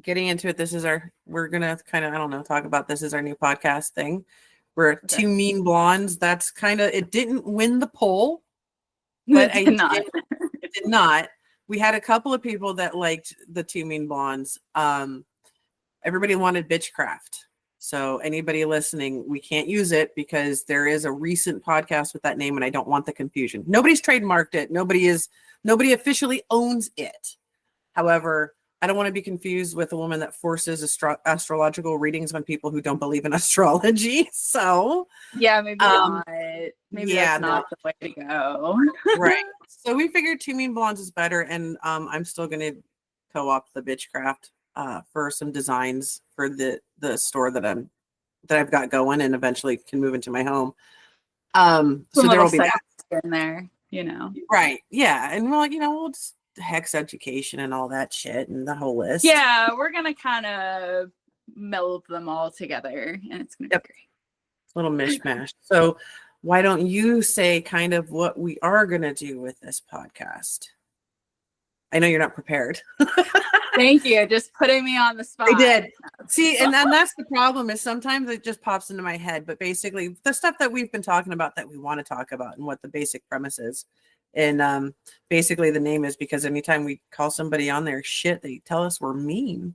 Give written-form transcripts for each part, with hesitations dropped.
getting into it, we're going to kind of, I don't know, talk about this as our new podcast thing. We're Two Mean Blondes. That's kind of, it didn't win the poll, but it did not. We had a couple of people that liked the Two Mean Blondes. Everybody wanted Bitchcraft. So anybody listening, we can't use it because there is a recent podcast with that name and I don't want the confusion. Nobody's trademarked it. Nobody officially owns it. However, I don't want to be confused with a woman that forces astrological readings on people who don't believe in astrology. So yeah, maybe not. Maybe that's not the way to go. Right. So we figured Two Mean Blondes is better, and I'm still going to co-opt the Bitchcraft for some designs for the store that I've got going, and eventually can move into my home. So there will be that in there, Right. Yeah, and we'll just hex education and all that shit and the whole list. Yeah, we're gonna kind of meld them all together, and it's gonna be great. Little mishmash. So why don't you say kind of what we are going to do with this podcast? I know you're not prepared. Thank you. Just putting me on the spot. I did. See, and that's the problem is sometimes it just pops into my head. But basically, the stuff that we've been talking about that we want to talk about and what the basic premise is. And basically, the name is because anytime we call somebody on their shit, they tell us we're mean.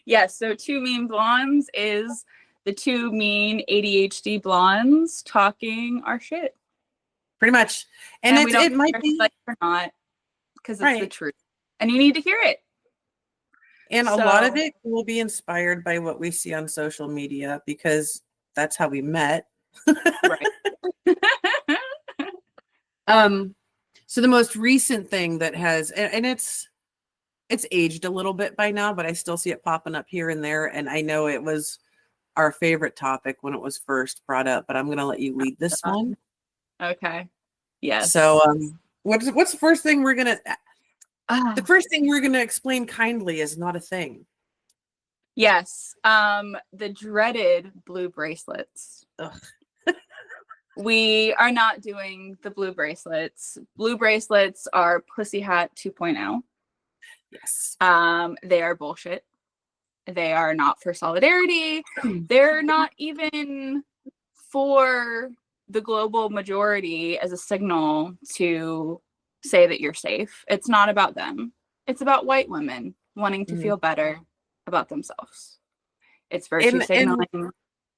Yes. So Two Mean Blondes is the two mean ADHD blondes talking our shit. Pretty much. And it might be like or not, because it's the truth. And you need to hear it. And a lot of it will be inspired by what we see on social media because that's how we met. Right. So the most recent thing that has, and it's aged a little bit by now, but I still see it popping up here and there. And I know it was our favorite topic when it was first brought up, but I'm going to let you lead this one. Okay. Yes. So, what's the first thing we're going to, the first thing we're going to explain kindly is not a thing. Yes. The dreaded blue bracelets. We are not doing the blue bracelets. Blue bracelets are Pussy Hat 2.0. Yes. They are bullshit. They are not for solidarity. They're not even for the global majority as a signal to say that you're safe. It's not about them. It's about white women wanting to feel better about themselves. It's virtue signaling.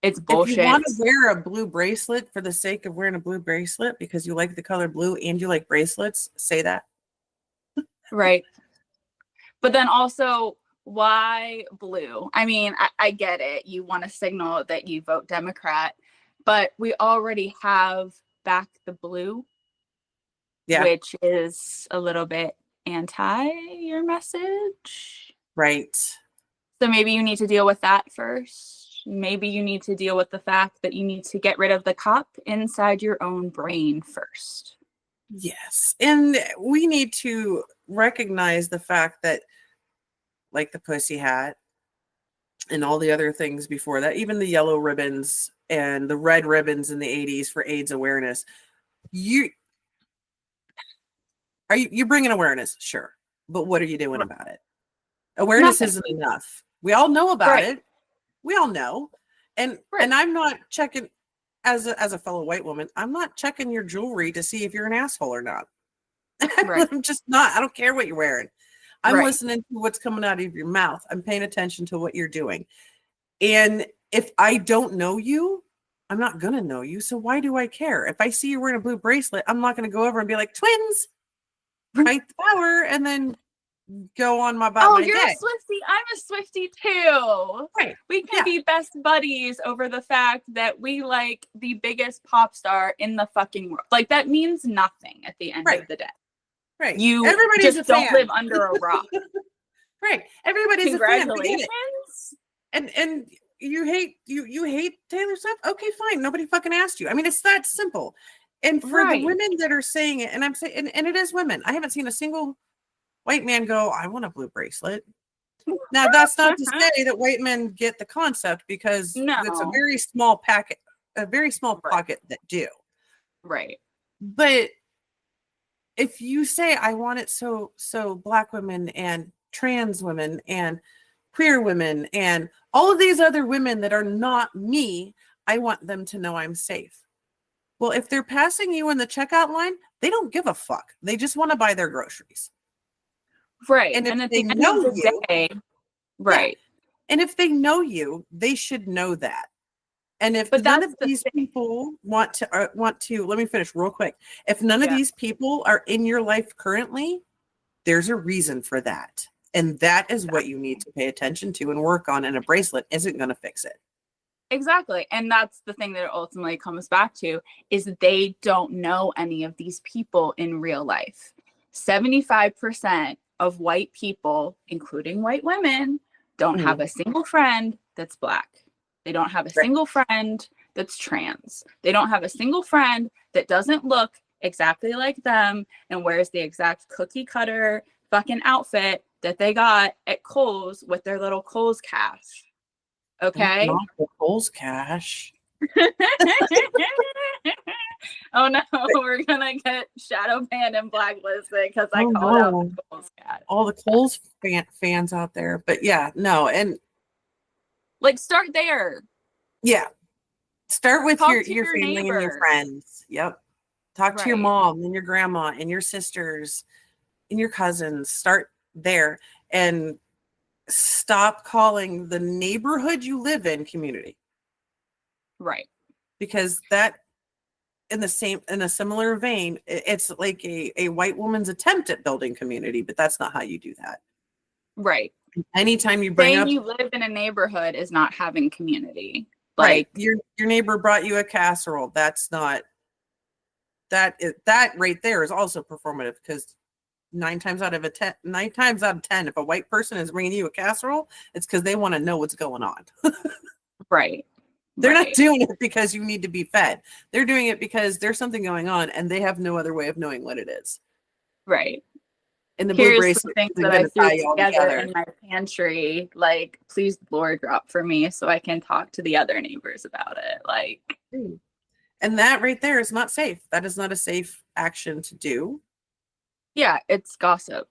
It's bullshit. If you want to wear a blue bracelet for the sake of wearing a blue bracelet because you like the color blue and you like bracelets, say that. Right. But then also, why blue? I mean, I get it. You want to signal that you vote Democrat, but we already have Back the Blue, which is a little bit anti your message. Right. So maybe you need to deal with that first. Maybe you need to deal with the fact that you need to get rid of the cop inside your own brain first. Yes. And we need to recognize the fact that, like the Pussy Hat and all the other things before that, even the yellow ribbons and the red ribbons in the 80s for AIDS awareness, you're bringing awareness, sure, but what are you doing about it? Awareness isn't enough. We all know about it. We all know, and I'm not checking as a fellow white woman. I'm not checking your jewelry to see if you're an asshole or not. I'm just not. I don't care what you're wearing. I'm listening to what's coming out of your mouth. I'm paying attention to what you're doing. And if I don't know you, I'm not going to know you. So why do I care? If I see you wearing a blue bracelet, I'm not going to go over and be like, twins, fight the power, and then go on my about my day. You're a Swiftie. I'm a Swiftie too. Right. We can be best buddies over the fact that we like the biggest pop star in the fucking world. Like, that means nothing at the end of the day. Right. You Everybody's just don't live under a rock. Right. Everybody's Congratulations. A fan. And you hate Taylor Swift? Okay, fine. Nobody fucking asked you. I mean, it's that simple. And for the women that are saying it, and I'm saying, and it is women. I haven't seen a single white man go, I want a blue bracelet. Now, that's not to say that white men get the concept, because it's a very small pocket that do. Right. But if you say, I want it so black women and trans women and queer women and all of these other women that are not me. I want them to know I'm safe. Well, if they're passing you in the checkout line, they don't give a fuck. They just want to buy their groceries. Right. And if And at they the end know of the you, day, right. and if they know you, they should know that. And if But none that's of the these thing. people want to, let me finish real quick. If none of these people are in your life currently, there's a reason for that. And that is what you need to pay attention to and work on. And a bracelet isn't going to fix it. Exactly. And that's the thing that it ultimately comes back to, is that they don't know any of these people in real life. 75% of white people, including white women, don't have a single friend that's Black. They don't have a single friend that's trans. They don't have a single friend that doesn't look exactly like them and wears the exact cookie cutter fucking outfit that they got at Kohl's with their little Kohl's cash. Okay? Not the Kohl's cash. Oh no, we're gonna get shadow banned and blacklisted because I called out the Kohl's cash. All the Kohl's fans out there. But yeah, no. And like, start there. Yeah. Start with Talk your to your family neighbor. and your friends. Yep. Talk to your mom and your grandma and your sisters and your cousins. Start there and stop calling the neighborhood you live in community. Right. Because that, in a similar vein, it's like a white woman's attempt at building community, but that's not how you do that. Right. Anytime you bring up you live in a neighborhood is not having community. Like your neighbor brought you a casserole. That's not that right there is also performative, because 9 times out of 10, if a white person is bringing you a casserole, it's because they want to know what's going on. Right. They're not doing it because you need to be fed. They're doing it because there's something going on and they have no other way of knowing what it is. Right. And the Here's blue bracelet things is that going I to tie threw you all together together. in my pantry. Like, please, Lord, drop for me so I can talk to the other neighbors about it. Like, and that right there is not safe. That is not a safe action to do. Yeah, it's gossip.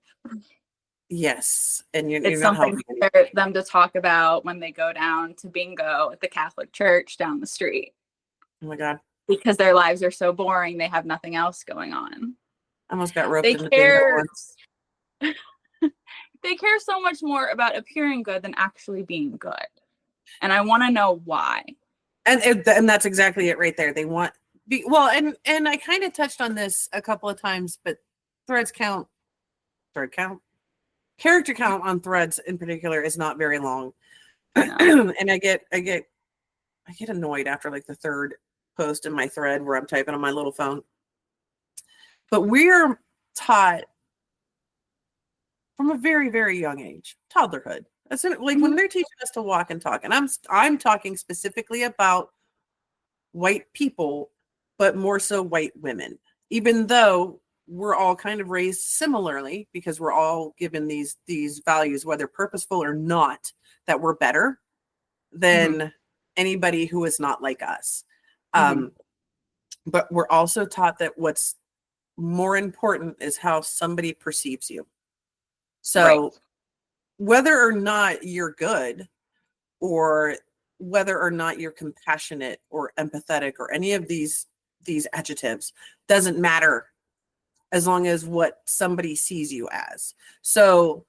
Yes, and you're It's not something helping for them to talk about when they go down to bingo at the Catholic church down the street. Oh my God. Because their lives are so boring, they have nothing else going on. I almost got roped into bingo once. They care so much more about appearing good than actually being good. And I want to know why. And that's exactly it right there. They want and I kind of touched on this a couple of times, but character count on threads in particular is not very long. And I get annoyed after like the third post in my thread where I'm typing on my little phone. But we're taught from a very, very young age, toddlerhood. Like when they're teaching us to walk and talk, and I'm talking specifically about white people, but more so white women, even though we're all kind of raised similarly, because we're all given these values, whether purposeful or not, that we're better than anybody who is not like us. But we're also taught that what's more important is how somebody perceives you. So whether or not you're good, or whether or not you're compassionate or empathetic or any of these adjectives, doesn't matter as long as what somebody sees you as. So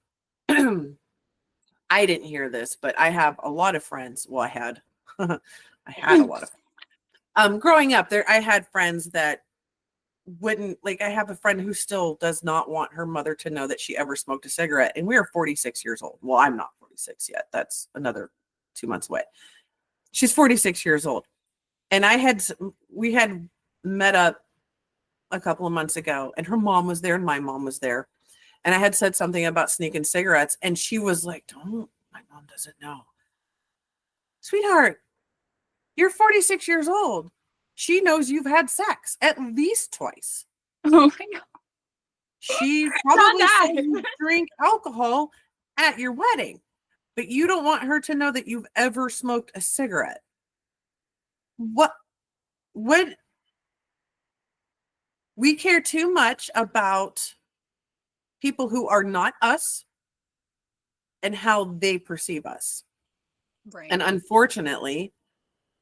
I didn't hear this, but I have a lot of friends. Well, I had a lot of growing up there. I had friends that wouldn't, like, I have a friend who still does not want her mother to know that she ever smoked a cigarette, and we are 46 years old. Well, I'm not 46 yet. That's another 2 months away. She's 46 years old. And we had met up a couple of months ago, and her mom was there and my mom was there. And I had said something about sneaking cigarettes, and she was like, "Don't, my mom doesn't know." Sweetheart, you're 46 years old. She knows you've had sex at least twice. Oh my God. She probably saw you drink alcohol at your wedding, but you don't want her to know that you've ever smoked a cigarette. What we care too much about people who are not us, and how they perceive us. Right. And unfortunately,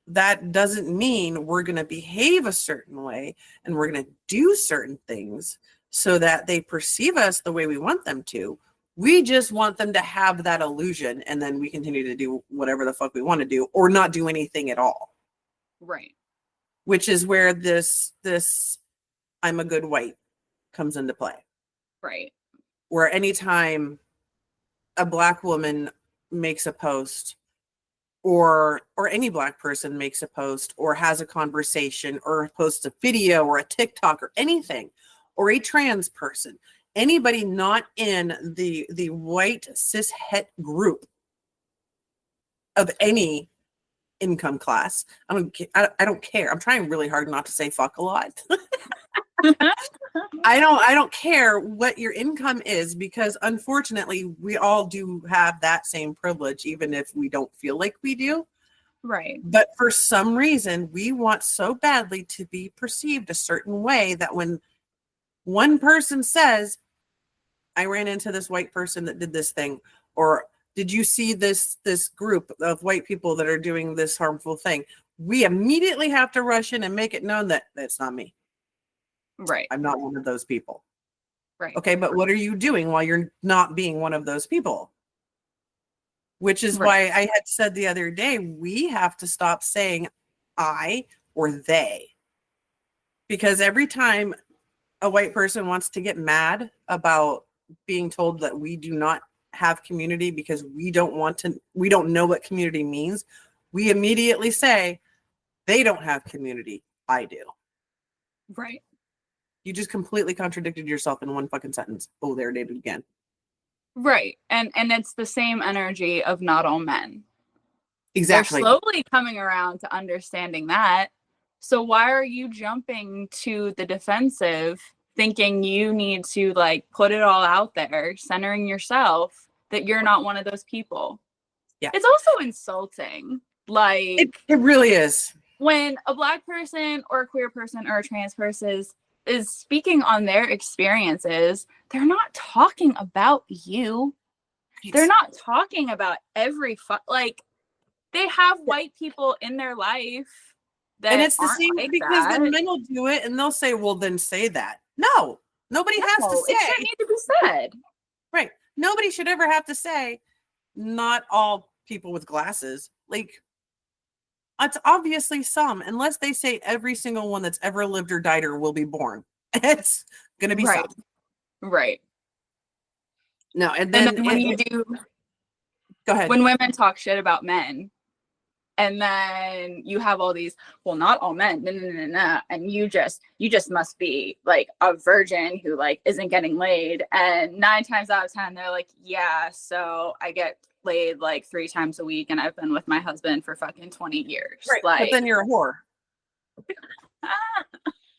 that doesn't mean we're going to behave a certain way and we're going to do certain things so that they perceive us the way we want them to. We just want them to have that illusion, and then we continue to do whatever the fuck we want to do or not do anything at all. Right. Which is where this I'm a good white comes into play. Right. Where anytime a Black woman makes a post, or any Black person makes a post or has a conversation or posts a video or a TikTok or anything, or a trans person, anybody not in the white cis het group of any income class, I don't care. I'm trying really hard not to say fuck a lot. I don't care what your income is, because unfortunately we all do have that same privilege, even if we don't feel like we do. Right. But for some reason, we want so badly to be perceived a certain way that when one person says, I ran into this white person that did this thing, or did you see this group of white people that are doing this harmful thing, we immediately have to rush in and make it known that that's not me. Right. I'm not one of those people. Right. Okay, but what are you doing while you're not being one of those people? Which is Right. why I had said the other day, we have to stop saying I or they. Because every time a white person wants to get mad about being told that we do not have community because we don't know what community means, we immediately say they don't have community, I do. Right. You just completely contradicted yourself in one fucking sentence. Oh, there it is again. Right. And it's the same energy of not all men. Exactly. They're slowly coming around to understanding that. So why are you jumping to the defensive, thinking you need to like put it all out there, centering yourself that you're not one of those people? Yeah. It's also insulting. Like it really is. When a Black person or a queer person or a trans person is speaking on their experiences, they're not talking about you. They're not talking about every like they have white people in their life that, and it's the same like because that. the men will do it and they'll say, well, then say that. No, nobody has to say. It shouldn't need to be said. Right. Nobody should ever have to say, not all people with glasses. Like, it's obviously some, unless they say every single one that's ever lived or died or will be born. It's going to be right. some. Right. No, and then when you do, go ahead. When women talk shit about men, and then you have all these, well, not all men, and you just must be like a virgin who like isn't getting laid. And 9 times out of 10, they're like, yeah, so I get laid like 3 times a week, and I've been with my husband for fucking 20 years. Right, like, but then you're a whore.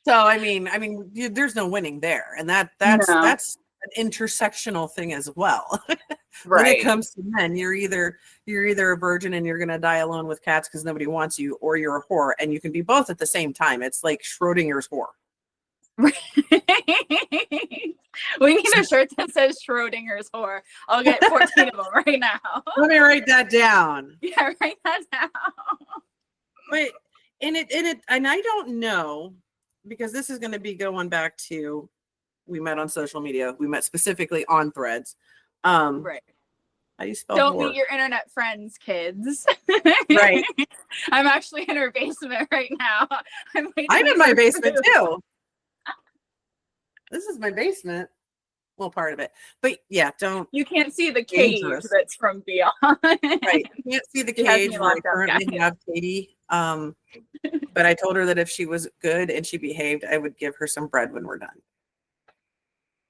So I mean, there's no winning there, and that's an intersectional thing as well. When it comes to men, you're either a virgin and you're gonna die alone with cats because nobody wants you, or you're a whore, and you can be both at the same time. It's like Schrodinger's whore. We need a shirt that says Schrodinger's whore. I'll get 14 of them right now. Let me write that down. Yeah, write that down. But and I don't know, because this is going to be going back to, we met on social media. We met specifically on Threads. Right. How do you spell Don't whore? meet your internet friends, kids. Right. I'm actually in her basement right now. I'm in my basement too. This is my basement. Well, part of it. But yeah, don't. You can't see the cage that's from beyond. Right. You can't see the cage where I currently have Katie. But I told her that if she was good and she behaved, I would give her some bread when we're done.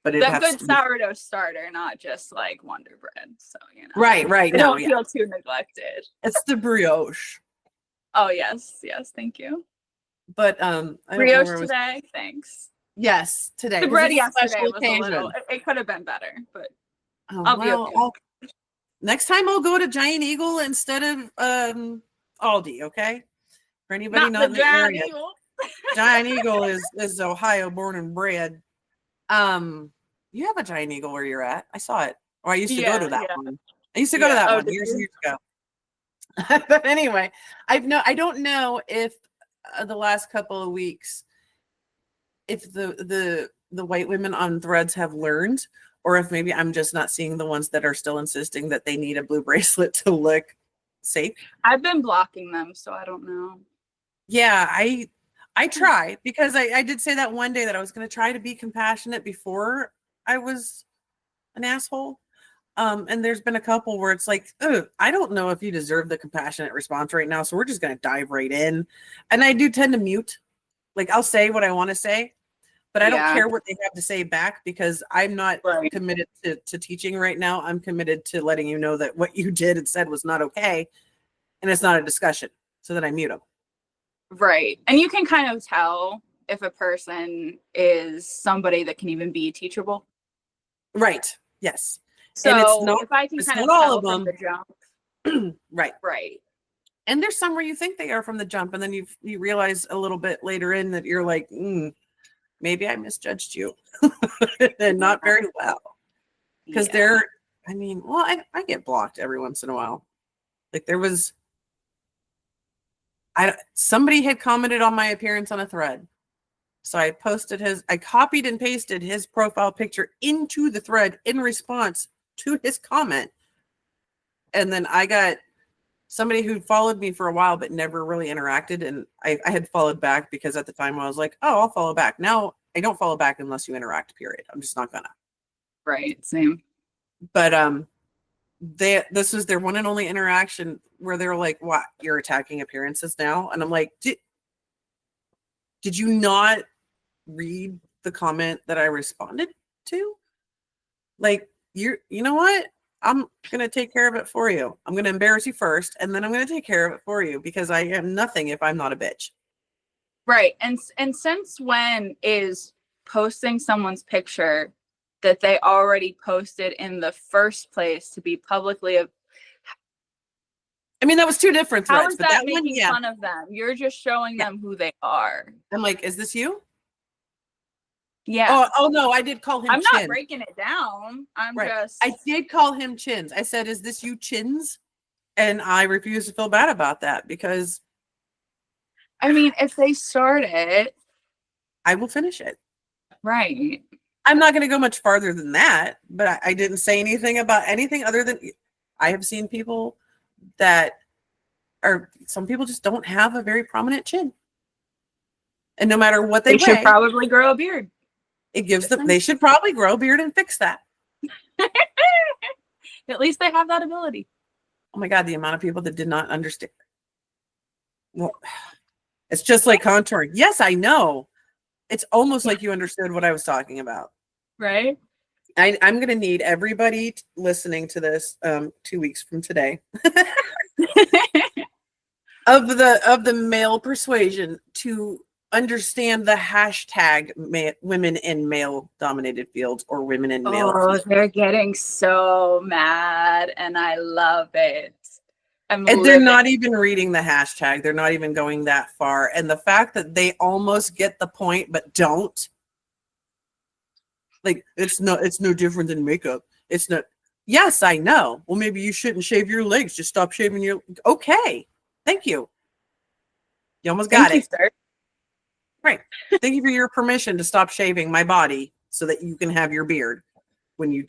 But that good sourdough starter, not just like Wonder Bread. So, you know. Right. Don't feel too neglected. It's the brioche. Oh, yes. Thank you. But brioche today. Thanks. Yes, today. The bread yesterday was a little. It could have been better, but I'll be okay. Next time I'll go to Giant Eagle instead of Aldi. Okay, for anybody not in the area, Giant Eagle is Ohio born and bred. You have a Giant Eagle where you're at. I saw it, or I used to go to that one. I used to go to that one did years you? and years ago. But anyway, I don't know if the last couple of weeks, if the white women on Threads have learned, or if maybe I'm just not seeing the ones that are still insisting that they need a blue bracelet to look safe. I've been blocking them, so I don't know. Yeah, I try, because I did say that one day that I was going to try to be compassionate before I was an asshole. And there's been a couple where it's like, oh, I don't know if you deserve the compassionate response right now, so we're just going to dive right in. And I do tend to mute. Like, I'll say what I want to say, but I don't care what they have to say back, because I'm not committed to teaching right now. I'm committed to letting you know that what you did and said was not okay, and it's not a discussion, so that I mute them. Right. And you can kind of tell if a person is somebody that can even be teachable. Right. Yes. So and it's not, if I can kind of all tell of them from the jump. Right. Right. And there's some where you think they are from the jump, and then you realize a little bit later in that you're like, maybe I misjudged you. And not very well. Because I get blocked every once in a while. Like, there was somebody had commented on my appearance on a thread. So I copied and pasted his profile picture into the thread in response to his comment. And then I got somebody who followed me for a while but never really interacted, and I had followed back, because at the time I was like, oh, I'll follow back. Now I don't follow back unless you interact, period. I'm just not gonna. Right. Same. But this was their one and only interaction where they were like, what, you're attacking appearances now? And I'm like, did you not read the comment that I responded to? Like, you know what? I'm going to take care of it for you. I'm going to embarrass you first, and then I'm going to take care of it for you, because I am nothing if I'm not a bitch. Right. And since when is posting someone's picture that they already posted in the first place to be publicly? I mean, that was two different threads. How is that making fun of them? You're just showing them who they are. I'm like, is this you? Yeah. Oh no, I did call him. I'm not breaking it down. I did call him Chins. I said, is this you, Chins? And I refuse to feel bad about that, because I mean, if they start it, I will finish it. Right. I'm not going to go much farther than that, but I didn't say anything about anything other than I have seen people some people just don't have a very prominent chin. And no matter what they should probably grow a beard. It gives them, they should probably grow a beard and fix that. At least they have that ability. Oh my God, the amount of people that did not understand. Well, it's just like contouring. Yes, I know. It's almost like you understood what I was talking about. Right. I'm going to need everybody listening to this 2 weeks from today of the male persuasion to understand the hashtag women in male dominated fields, or women in male fields. They're getting so mad, and I love it. And they're not even reading the hashtag. They're not even going that far. And the fact that they almost get the point but don't. Like, it's no different than makeup. It's not. Yes, I know. Well, maybe you shouldn't shave your legs. Just stop shaving your. Okay. Thank you. You almost got it. Sir. Right. Thank you for your permission to stop shaving my body so that you can have your beard when you.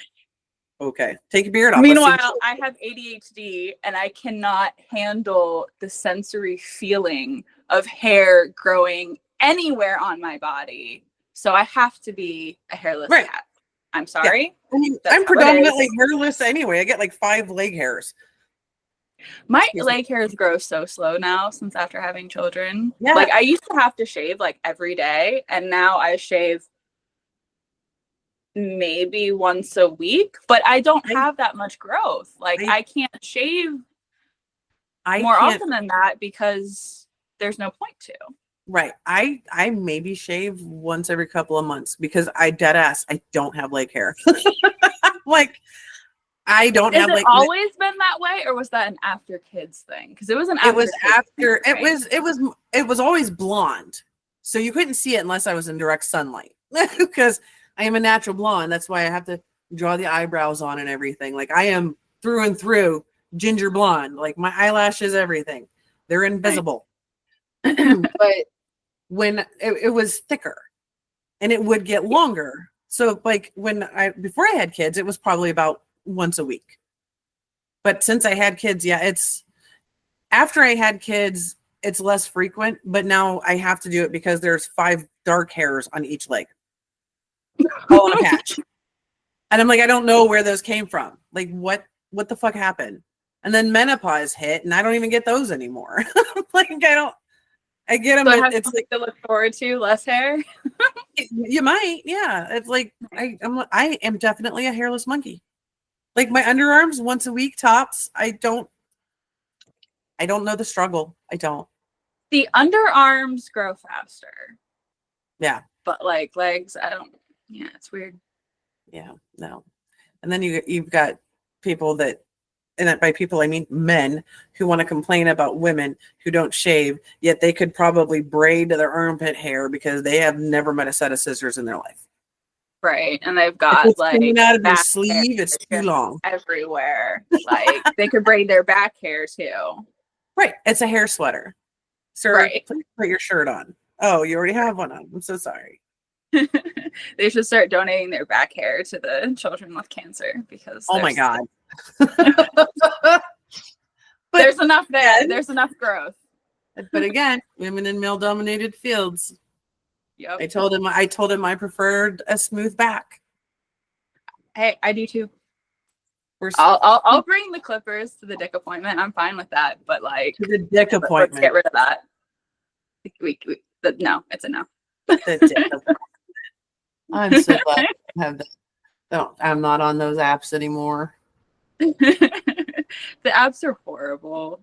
Okay. Take your beard off. Meanwhile, I have ADHD and I cannot handle the sensory feeling of hair growing anywhere on my body. So I have to be a hairless cat. I'm sorry. Yeah. I mean, I'm predominantly hairless anyway. I get like 5 leg hairs. My leg hairs grow so slow now since after having children. Yeah. Like, I used to have to shave like every day, and now I shave maybe once a week, but I don't have that much growth. Like, I can't shave more often than that because there's no point to. Right. I maybe shave once every couple of months because I don't have leg hair. Like, I don't have like. Has it always been that way, or was that an after kids thing? Because it was an. It was always blonde, so you couldn't see it unless I was in direct sunlight. Because I am a natural blonde. That's why I have to draw the eyebrows on and everything. Like, I am through and through ginger blonde. Like my eyelashes, everything. They're invisible. Right. But when it was thicker and it would get longer. So like before I had kids, it was probably about once a week. But since I had kids, it's after I had kids, it's less frequent, but now I have to do it because there's 5 dark hairs on each leg. All in a patch. And I'm like, I don't know where those came from. Like what the fuck happened? And then menopause hit and I don't even get those anymore. Like I get them. So it's like to look forward to less hair. You might, yeah. It's like I am definitely a hairless monkey. Like my underarms once a week tops. I don't know the struggle. I don't. The underarms grow faster. Yeah. But like legs, I don't. Yeah, it's weird. Yeah, no. And then you've got people that, and by people I mean men, who want to complain about women who don't shave, yet they could probably braid their armpit hair because they have never met a set of scissors in their life. Right, and they've got it's like coming out of their sleeve. It's too long everywhere. Like they could braid their back hair too. Right, it's a hair sweater. Sir, right. Please put your shirt on. Oh, you already have one on. I'm so sorry. They should start donating their back hair to the children with cancer because oh my god. But there's enough there. There's enough growth. But again, women in male dominated fields. Yep. I told him I preferred a smooth back. Hey, I do too. I'll bring the clippers to the dick appointment. I'm fine with that. But like to the dick appointment. Let's get rid of that. No, it's enough. I'm so glad I have that. No, I'm not on those apps anymore. The apps are horrible.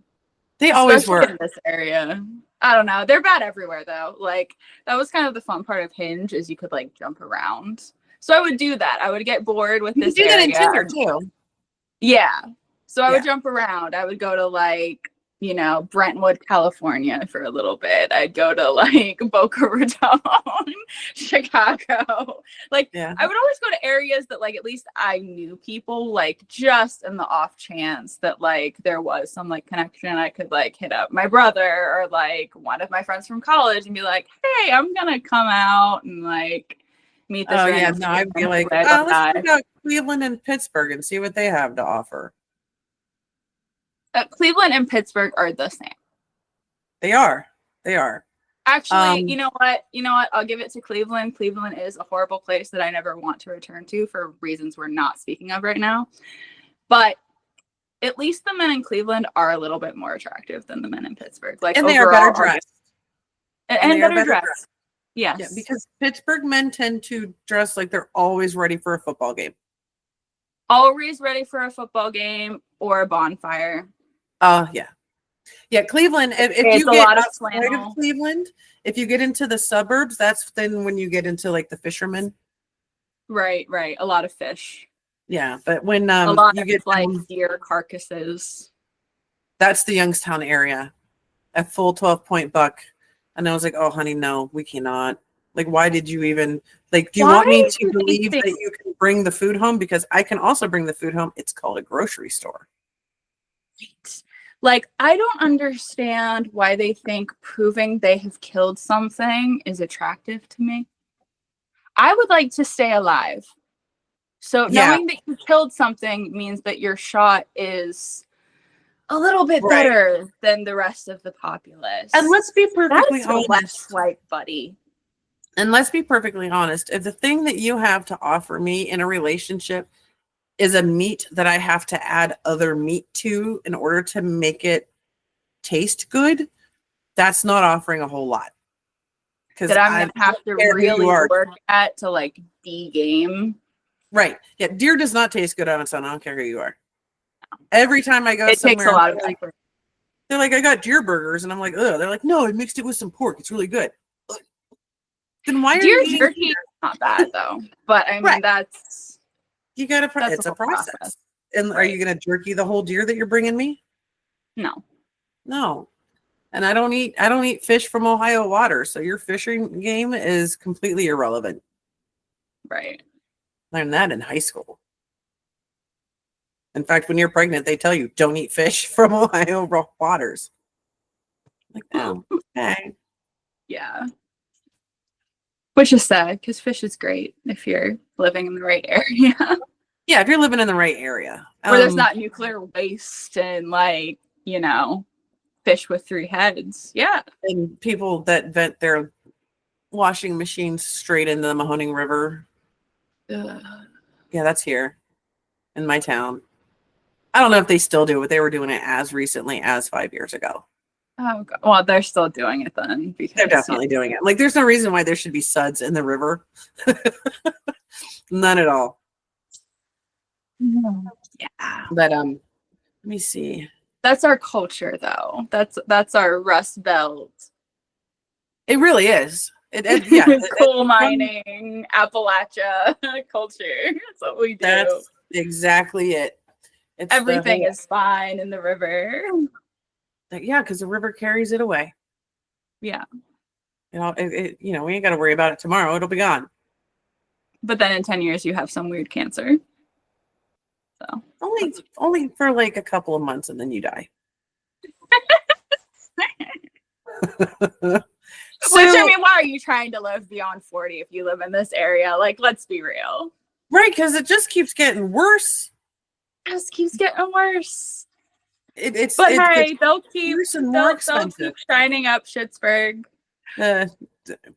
They always were in this area. I don't know. They're bad everywhere though. Like that was kind of the fun part of Hinge is you could like jump around. So I would do that. I would get bored with this area. You do that in Tinder too. Yeah. So I would jump around. I would go to like, Brentwood, California for a little bit. I'd go to like Boca Raton, Chicago. Like I would always go to areas that like at least I knew people, like just in the off chance that like there was some like connection. I could like hit up my brother or like one of my friends from college and be like, hey, I'm gonna come out and like meet this. Oh yeah, no, I'd be like, let's check out Cleveland and Pittsburgh and see what they have to offer. Cleveland and Pittsburgh are the same. They are. Actually, you know what? I'll give it to Cleveland. Cleveland is a horrible place that I never want to return to for reasons we're not speaking of right now. But at least the men in Cleveland are a little bit more attractive than the men in Pittsburgh. Like, and they are better dressed. And better dressed. Yes. Yeah, because Pittsburgh men tend to dress like they're always ready for a football game. Always ready for a football game or a bonfire. Yeah, Cleveland. If you get outside of Cleveland, if you get into the suburbs, that's then when you get into like the fishermen. Right. A lot of fish. Yeah, but when a lot you get like deer carcasses. That's the Youngstown area. A full 12-point buck, and I was like, oh, honey, no, we cannot. Like, why did you even like? Do you want me to believe that you can bring the food home? Because I can also bring the food home. It's called a grocery store. Right. Like, I don't understand why they think proving they have killed something is attractive to me. I would like to stay alive. So knowing that you killed something means that your shot is a little bit better than the rest of the populace. And let's be perfectly honest. Right, buddy. And let's be perfectly honest. If the thing that you have to offer me in a relationship is a meat that I have to add other meat to in order to make it taste good, that's not offering a whole lot. Because I'm gonna have to really work at to like de-game. Right. Yeah, deer does not taste good on its own. I don't care who you are. Every time I go it somewhere, takes a lot of effort. They're like, I got deer burgers, and I'm like, ugh. They're like, no, I mixed it with some pork. It's really good. Then why are you eating jerky? Is not bad though. But I mean, that's. You gotta. It's a process. And are you gonna jerky the whole deer that you're bringing me? No. And I don't eat fish from Ohio water, so your fishing game is completely irrelevant. Right. Learned that in high school. In fact, when you're pregnant, they tell you don't eat fish from Ohio waters. Like, oh, okay. Yeah. Which is sad because fish is great if you're living in the right area. Yeah, if you're living in the right area. Where there's not nuclear waste and fish with 3 heads. Yeah. And people that vent their washing machines straight into the Mahoning River. Ugh. Yeah, that's here in my town. I don't know if they still do it, but they were doing it as recently as 5 years ago. Oh, God. Well, they're still doing it then. Because, they're definitely doing it. Like, there's no reason why there should be suds in the river. None at all. Yeah. But let me see. That's our culture, though. That's our Rust Belt. It really is. Coal mining, Appalachia culture. That's what we do. That's exactly it. Everything is fine in the river. Yeah, because the river carries it away. Yeah. We ain't got to worry about it tomorrow. It'll be gone. But then in 10 years, you have some weird cancer. So only for like a couple of months, and then you die. Which, I mean, why are you trying to live beyond 40 if you live in this area? Like, let's be real. Right, because it just keeps getting worse. It just keeps getting worse. Hey, they'll keep worse and more expensive. They'll keep shining up Schittsburg. The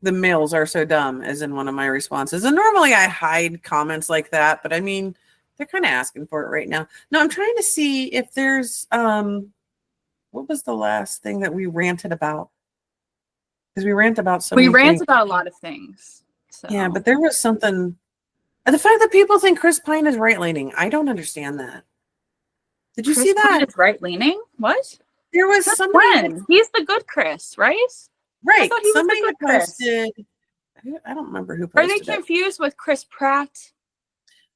males are so dumb, as in one of my responses. And normally I hide comments like that, but I mean, they're kind of asking for it right now. No, I'm trying to see if there's what was the last thing that we ranted about? Because we rant about about a lot of things. So. Yeah, but there was something. The fact that people think Chris Pine is right leaning, I don't understand that. Did you see that? Chris Pine is right leaning? What? There was somebody. He's the good Chris, right? Right. Somebody posted. I don't remember who posted. Are they confused with Chris Pratt?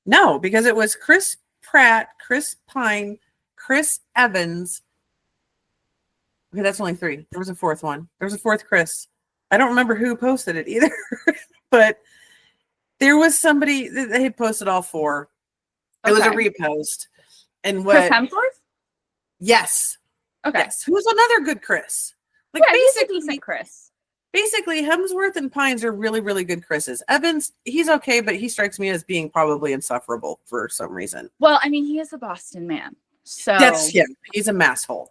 No, because it was Chris Pratt, Chris Pine, Chris Evans. Okay, that's only 3. There was a 4th one. There was a 4th Chris. I don't remember who posted it either, but there was somebody that they had posted all 4. It was a repost. And what? Chris Hemsworth? Yes. Okay. Yes. Who's another good Chris? Like, yeah, basically, he's a decent Chris. Basically, Hemsworth and Pines are really, really good Chris's. Evans, he's okay, but he strikes me as being probably insufferable for some reason. Well, I mean, he is a Boston man, so that's him. He's a masshole.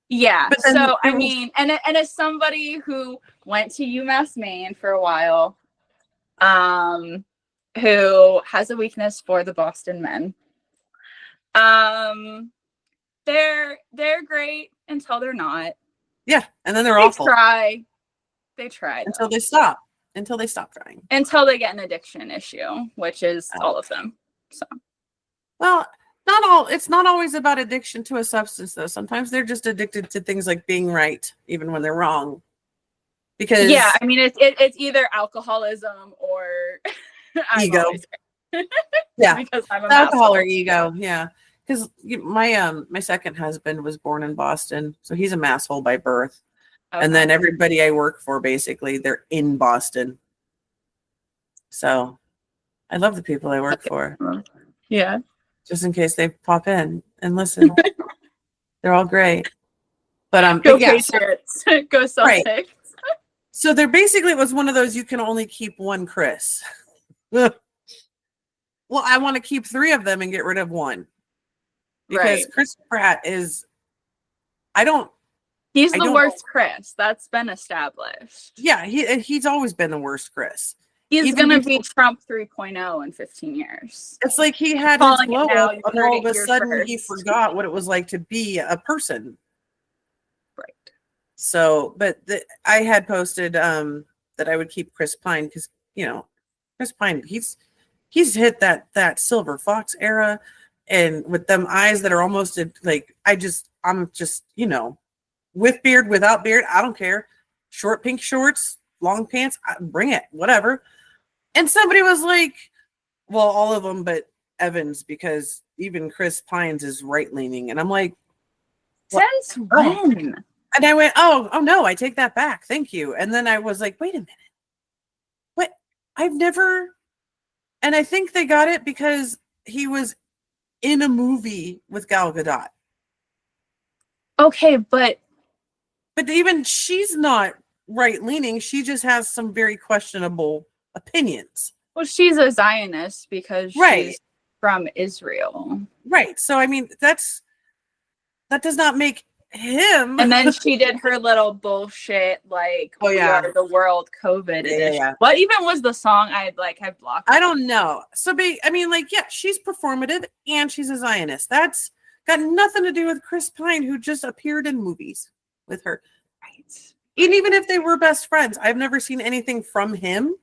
Yeah. So I mean, and as somebody who went to UMass Maine for a while, who has a weakness for the Boston men, they're great until they're not. Yeah, and then they're awful. They try until they stop. Until they stop trying. Until they get an addiction issue, which is all of them. So. Well, not all. It's not always about addiction to a substance, though. Sometimes they're just addicted to things like being right, even when they're wrong. Because I mean, it's either alcoholism or ego. Yeah, because I'm a alcohol or ego. Yeah, because my second husband was born in Boston, so he's a masshole by birth. Okay. And then everybody I work for, basically, they're in Boston. So I love the people I work for. Yeah. Just in case they pop in and listen. They're all great. But go Patriots. Go Celtics. Right. So there basically was one of those, you can only keep one Chris. Well, I want to keep 3 of them and get rid of one. Because Chris Pratt is, he's the worst Chris. That's been established. Yeah, he's always been the worst Chris. He's going to be Trump 3.0 in 15 years. It's like he had his glow up, and all of a sudden he forgot what it was like to be a person. Right. So, but I had posted that I would keep Chris Pine because, Chris Pine, he's hit that Silver Fox era, and with them eyes that are almost like, I'm just, with beard, without beard, I don't care. Short pink shorts, long pants, bring it, whatever. And somebody was like, well, all of them but Evans, because even Chris Pines is right-leaning. And I'm like, since when? And I went, oh no, I take that back. Thank you. And then I was like, wait a minute. What? I've never, and I think they got it because he was in a movie with Gal Gadot. Okay, but even she's not right-leaning. She just has some very questionable opinions. Well, she's a Zionist because she's from Israel. Right. So, I mean, that does not make him. And then she did her little bullshit, like, we are the world COVID edition. Yeah. What even was the song I have blocked? I don't know. So, I mean, like, yeah, she's performative and she's a Zionist. That's got nothing to do with Chris Pine, who just appeared in movies with her. Right. And even if they were best friends, I've never seen anything from him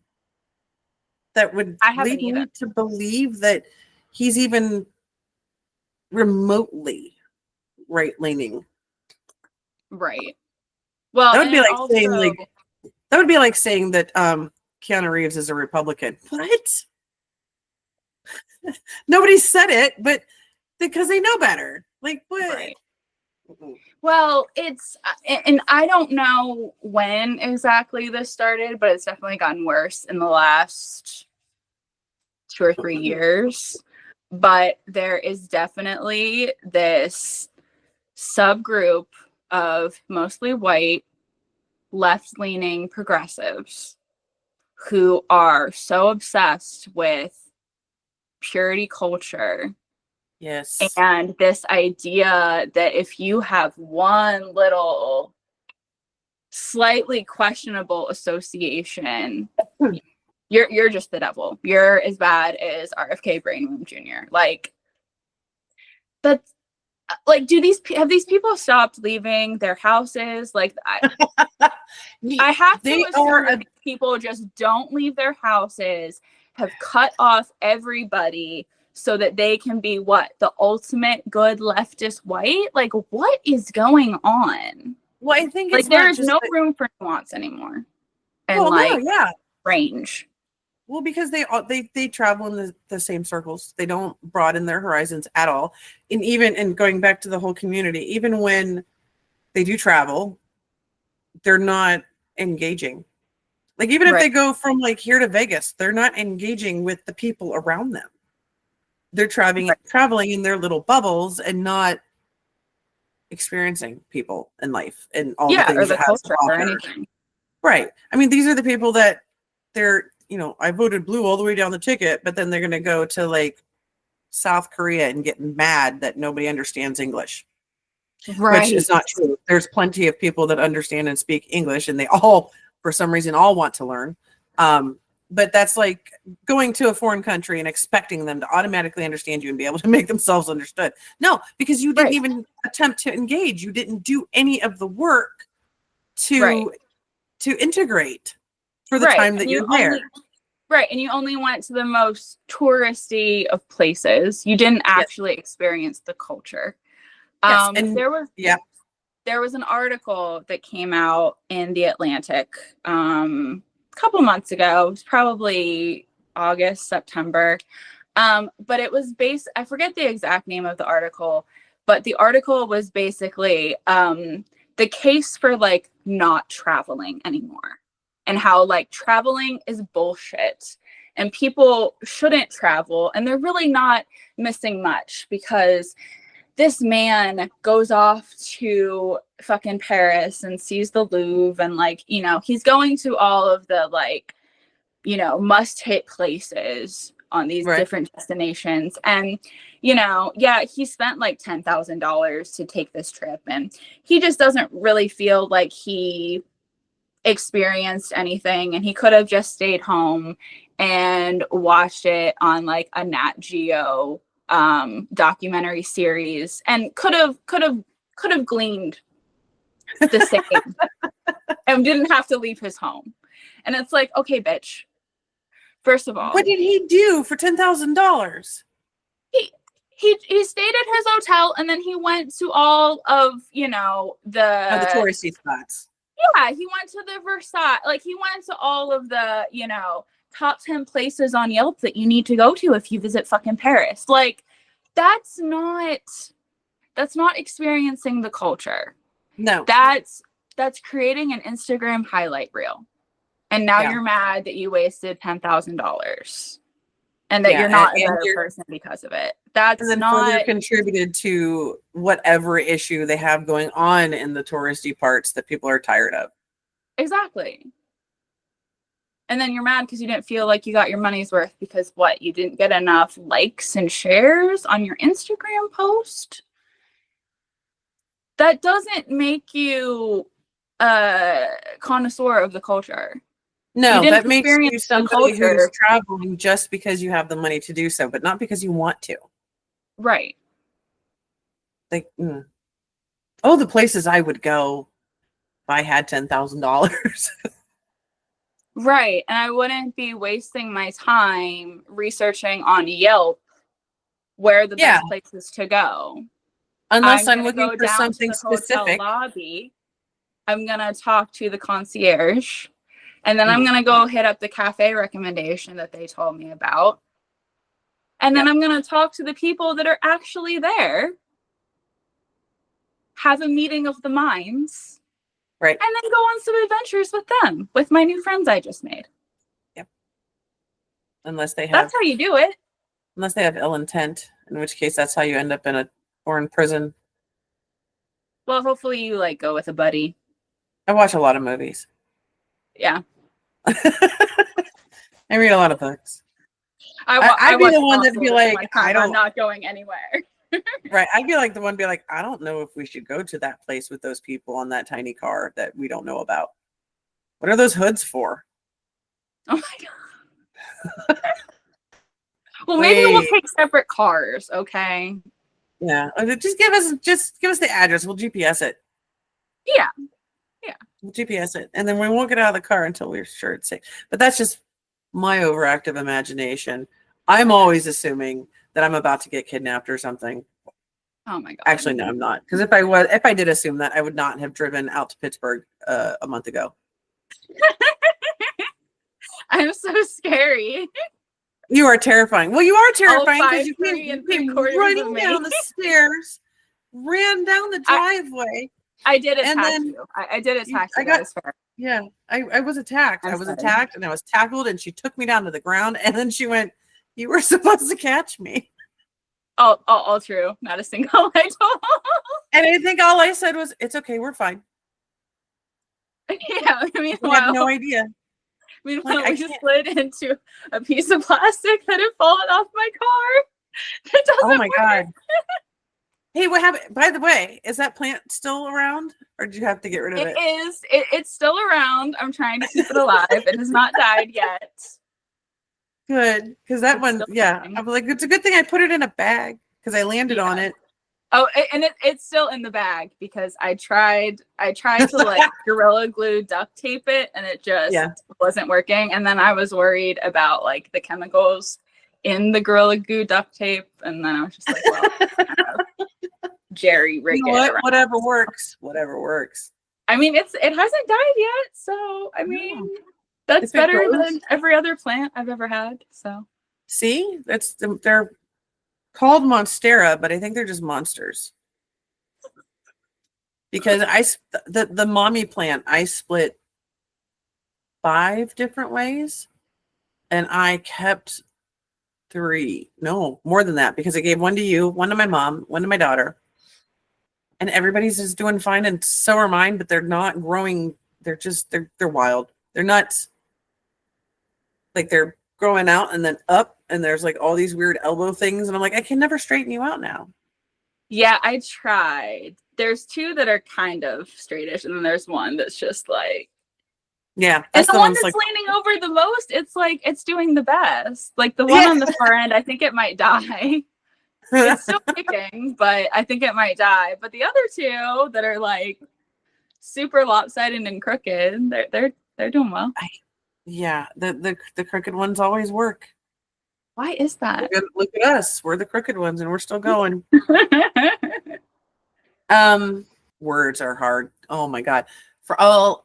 that would lead me to believe that he's even remotely right-leaning. Right. Well, that would be like saying that would be like saying that Keanu Reeves is a Republican. What? Nobody said it, but because they know better. Like what? Right. Well, it's, and I don't know when exactly this started, but it's definitely gotten worse in the last 2 or 3 years. But there is definitely this subgroup of mostly white, left-leaning progressives who are so obsessed with purity culture. Yes. And this idea that if you have one little slightly questionable association, you're just the devil. You're as bad as RFK Brainroom Jr. Like, that's like, have these people stopped leaving their houses? Like, I have to assume that people just don't leave their houses, have cut off everybody so that they can be the ultimate good leftist white. Like, what is going on? Well, I think like there is no room for nuance anymore, and range. Well, because they travel in the same circles. They don't broaden their horizons at all. And going back to the whole community, even when they do travel, they're not engaging. Like, even if they go from like here to Vegas, they're not engaging with the people around them. They're traveling in their little bubbles and not experiencing people in life and all the things or the that has culture to offer. Or anything. Right. I mean, these are the people that they're, I voted blue all the way down the ticket, but then they're going to go to like South Korea and get mad that nobody understands English. Which is not true. There's plenty of people that understand and speak English, and they all, for some reason, all want to learn. But that's like going to a foreign country and expecting them to automatically understand you and be able to make themselves understood. No, because you didn't even attempt to engage. You didn't do any of the work to integrate for the time that you're there. And you only went to the most touristy of places. You didn't actually experience the culture. Yes, and there was an article that came out in The Atlantic couple months ago. It was probably August, September. But it was I forget the exact name of the article, but the article was basically the case for like not traveling anymore, and how like traveling is bullshit and people shouldn't travel, and they're really not missing much because this man goes off to fucking Paris and sees the Louvre and like, he's going to all of the like, must hit places on these different destinations. And, he spent like $10,000 to take this trip, and he just doesn't really feel like he experienced anything, and he could have just stayed home and watched it on like a Nat Geo documentary series and could have gleaned the same and didn't have to leave his home. And it's like, okay, bitch, first of all, what did he do for $10,000? He stayed at his hotel, and then he went to all of the touristy spots. He went to the Versailles, like he went to all of the top 10 places on Yelp that you need to go to if you visit fucking Paris. Like, that's not experiencing the culture. No. That's creating an Instagram highlight reel. And now you're mad that you wasted $10,000. and that you're not a and better person because of it. That's and then not further contributed to whatever issue they have going on in the touristy parts that people are tired of. exactly. And then you're mad because you didn't feel like you got your money's worth because what? You didn't get enough likes and shares on your Instagram post? That doesn't make you a connoisseur of the culture. No, that makes you somebody who's traveling just because you have the money to do so, but not because you want to. Right. Like, oh, the places I would go if I had $10,000. Right. And I wouldn't be wasting my time researching on Yelp where the best places to go. Unless I'm looking for something specific. Lobby. I'm going to talk to the concierge. And then I'm going to go hit up the cafe recommendation that they told me about. And then I'm going to talk to the people that are actually there. Have a meeting of the minds. Right. And then go on some adventures with them, with my new friends I just made. Yep. Unless they have. That's how you do it. Unless they have ill intent, in which case that's how you end up in a foreign prison. Well, hopefully you like go with a buddy. I watch a lot of movies. Yeah. I read a lot of books. I'd be the one that'd be like, I'm not going anywhere. Right. I'd be like the one be like, I don't know if we should go to that place with those people on that tiny car that we don't know about. What are those hoods for? Oh my God. Well, maybe we'll take separate cars, okay? Yeah. Just give us the address. We'll GPS it. Yeah. We'll GPS it. And then we won't get out of the car until we're sure it's safe. But that's just my overactive imagination. I'm always assuming that I'm about to get kidnapped or something. Oh my God. Actually, no, I'm not. Because if I did assume that, I would not have driven out to Pittsburgh a month ago. I'm so scary. You are terrifying. Well, you are terrifying because you came running down the stairs, ran down the driveway. I did attack you. I did attack you. Yeah, I was attacked. I was attacked and I was tackled and she took me down to the ground and then she went, you were supposed to catch me. All true. Not a single lie told. And I think all I said was, it's okay, we're fine. Yeah, I had no idea. Meanwhile, we just slid into a piece of plastic that had fallen off my car. Oh my God. Hey, what happened? By the way, is that plant still around or did you have to get rid of it? It is. It's still around. I'm trying to keep it alive. It has not died yet. Good. Because that one, I'm like, it's a good thing I put it in a bag because I landed on it. Oh, and it's still in the bag because I tried to like Gorilla Glue duct tape it and it just wasn't working. And then I was worried about like the chemicals in the Gorilla Glue duct tape. And then I was just like, well, jerry rig it. Whatever works. Whatever works. I mean, it hasn't died yet. So, I mean, that's better than every other plant I've ever had. So, see, they're called Monstera, but I think they're just monsters. Because the mommy plant, I split 5 different ways, and I kept 3. No, more than that, because I gave one to you, one to my mom, one to my daughter, and everybody's just doing fine, and so are mine. But they're not growing. They're wild. They're nuts. Like they're growing out and then up, and there's like all these weird elbow things, and I'm like, I can never straighten you out now. Yeah, I tried. There's 2 that are kind of straightish, and then there's one that's just like, yeah. And the one that's leaning over the most, it's like it's doing the best. Like the one on the far end, I think it might die. It's still kicking, but I think it might die. But the other 2 that are like super lopsided and crooked, they're doing well. Yeah, the crooked ones always work. Why is that? Look at us. We're the crooked ones and we're still going. Words are hard. Oh my God. For all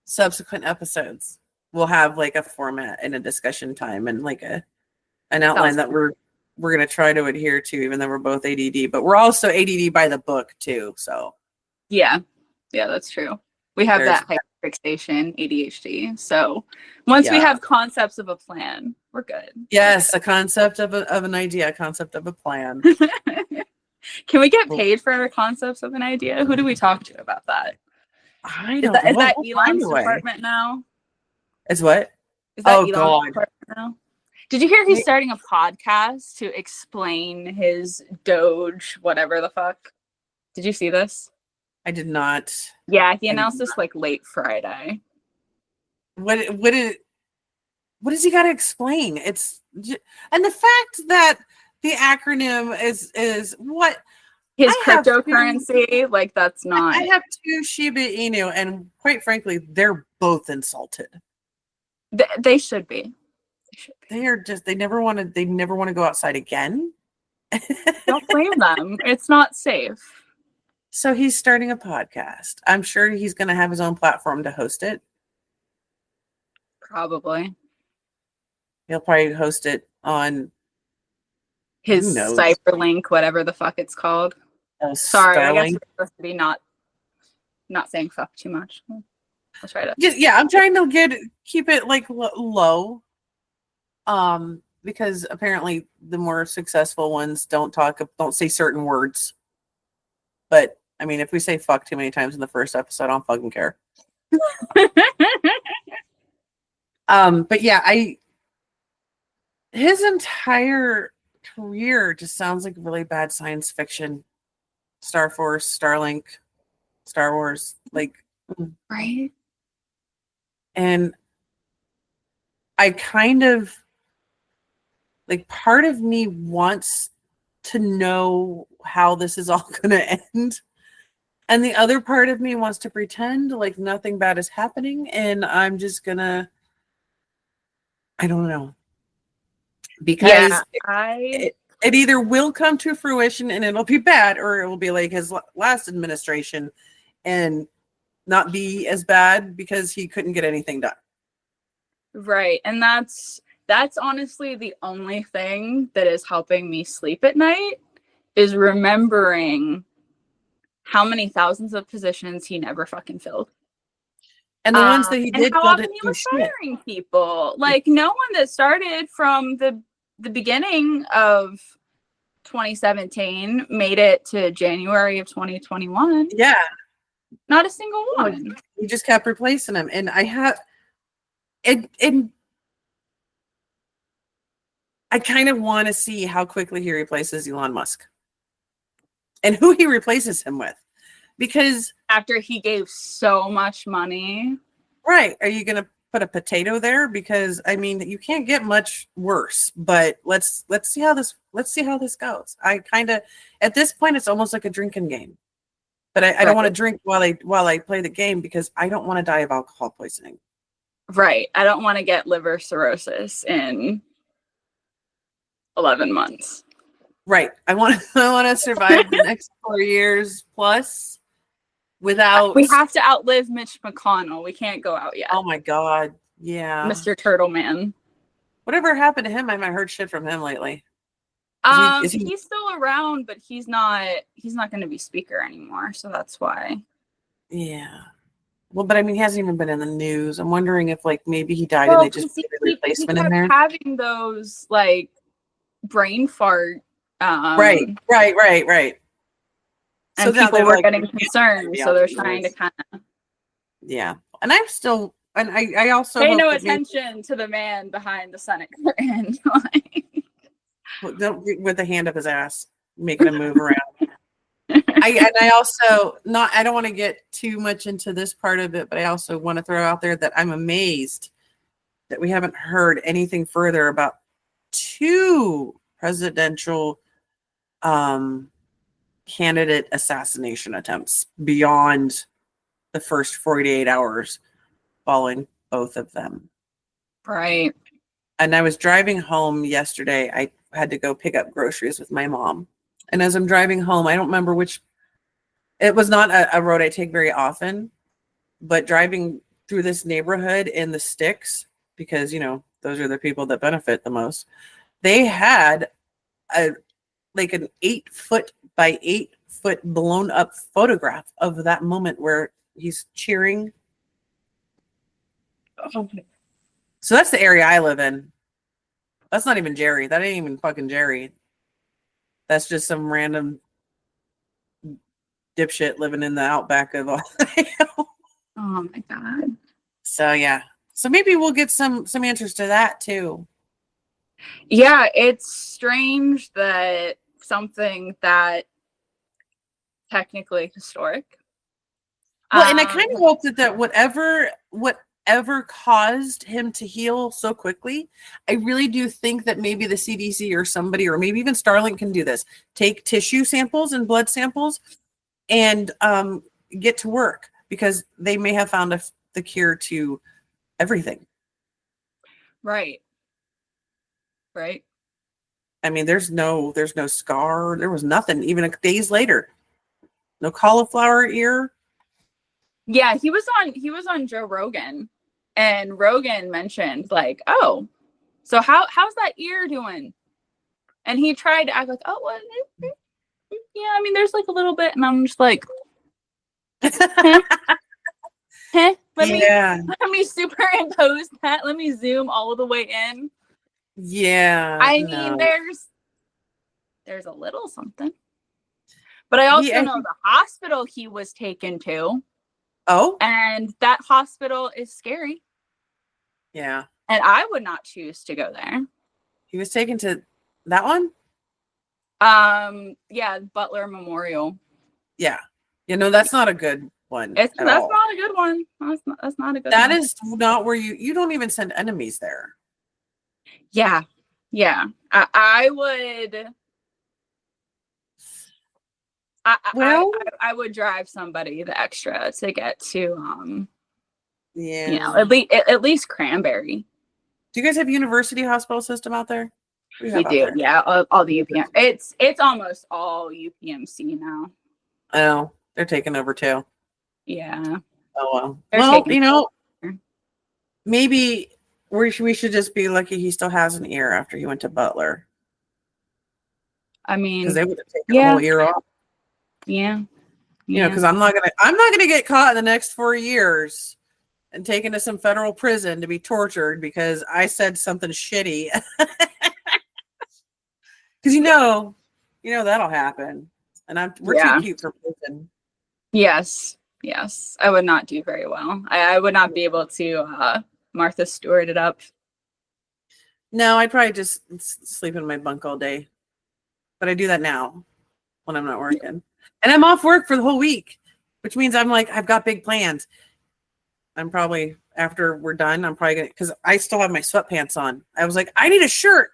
subsequent episodes, we'll have like a format and a discussion time and like an outline that we're going to try to adhere to, even though we're both ADD, but we're also ADD by the book too. So yeah, that's true. We have that hyperfixation ADHD. So once we have concepts of a plan, We're good. Yes, a concept of an idea, a concept of a plan. Can we get paid for our concepts of an idea? Who do we talk to about that? I Is don't know. that We'll find Elon's a way. department now? Is what? Is that Oh, Elon's God. department now? Did you hear he's starting a podcast to explain his Doge, whatever the fuck? Did you see this? I did not. Yeah, he announced this like late Friday. What does he got to explain? And the fact that the acronym is what his cryptocurrency, like that's not. I have 2 Shiba Inu, and quite frankly, they're both insulted. They should be. They are just. They never want to go outside again. Don't blame them. It's not safe. So he's starting a podcast. I'm sure he's going to have his own platform to host it. Probably. He'll probably host it on his Cyberlink, whatever the fuck it's called. Sorry, Starlink. I guess we're supposed to be not saying fuck too much. I'll try to. Yeah, I'm trying to keep it like low. Because apparently the more successful ones don't say certain words. But I mean, if we say fuck too many times in the first episode, I don't fucking care. But yeah, his entire career just sounds like really bad science fiction. Star Force, Starlink, Star Wars, like right. And I kind of like part of me wants to know how this is all going to end. And the other part of me wants to pretend like nothing bad is happening. And I'm just going to, I don't know. Because it either will come to fruition and it'll be bad, or it will be like his last administration and not be as bad because he couldn't get anything done. Right. And that's honestly the only thing that is helping me sleep at night is remembering how many thousands of positions he never fucking filled. And the ones that he did, and how often he was firing people. Like no one that started from the beginning of 2017 made it to January of 2021. Yeah. Not a single one. He just kept replacing him. And I kind of want to see how quickly he replaces Elon Musk and who he replaces him with, because after he gave so much money, right? Are you going to put a potato there? Because I mean, you can't get much worse. But let's see how this goes. I kind of at this point, it's almost like a drinking game. But I don't want to drink while I play the game because I don't want to die of alcohol poisoning. Right. I don't want to get liver cirrhosis in 11 months. Right. I want to survive the next 4 years plus without. We have to outlive Mitch McConnell. We can't go out yet. Oh my God. Yeah. Mr. Turtle Man. Whatever happened to him? I haven't heard shit from him lately. He's still around, but he's not going to be speaker anymore. So that's why. Yeah. Well, but I mean, he hasn't even been in the news. I'm wondering if like maybe he died and they just put a replacement in there. Having those like brain fart. Right. And so people were getting concerned, so they're trying to kind of. Yeah, and I'm still, and I also pay no attention to the man behind the Senate curtain. With the hand up his ass, making him move around. I also I don't want to get too much into this part of it, but I also want to throw out there that I'm amazed that we haven't heard anything further about 2 presidential candidate assassination attempts beyond the first 48 hours following both of them. Right. And I was driving home yesterday. I had to go pick up groceries with my mom. And as I'm driving home, I don't remember it was not a road I take very often, but driving through this neighborhood in the sticks, because, those are the people that benefit the most. They had an 8-foot by 8-foot blown up photograph of that moment where he's cheering. Oh. So that's the area I live in. That's not even Jerry. That ain't even fucking Jerry. That's just some random dipshit living in the outback of Ohio. Oh my God. So yeah. So maybe we'll get some answers to that too. Yeah, it's strange that something that technically historic. Well, and I kind of hope that whatever caused him to heal so quickly, I really do think that maybe the CDC or somebody, or maybe even Starlink can do this. Take tissue samples and blood samples and get to work, because they may have found the cure to everything. Right. I mean, there's no scar. There was nothing, even days later. No cauliflower ear. Yeah, he was on Joe Rogan, and Rogan mentioned like, oh, so how's that ear doing? And he tried to act like, oh, well, yeah, I mean, there's like a little bit, and I'm just like, huh? Let me superimpose that. Let me zoom all the way in. Yeah. I mean, there's a little something. But I also know the hospital he was taken to. Oh. And that hospital is scary. Yeah. And I would not choose to go there. He was taken to that one? Yeah, Butler Memorial. Yeah. You know, that's not a good one. That's not a good one. That's not a good one. That is not where you don't even send enemies there. Yeah. Yeah. I would I would drive somebody the extra to get to yeah, you know, at least Cranberry. Do you guys have university hospital system out there? We do, yeah. All the UPM. It's almost all UPMC now. Oh, they're taking over too. Yeah. Oh well. You know, maybe we should just be lucky he still has an ear after he went to Butler. I mean, because they would have taken the whole ear off. Yeah. You know, because I'm not gonna get caught in the next 4 years and taken to some federal prison to be tortured because I said something shitty. Because you know that'll happen, and we're too cute for prison. Yes, I would not do very well. I would not be able to Martha Stewart it up. No, I'd probably just sleep in my bunk all day, but I do that now when I'm not working, and I'm off work for the whole week, which means I'm like I've got big plans. I'm probably after we're done, I'm probably gonna, because I still have my sweatpants on. I was like, I need a shirt.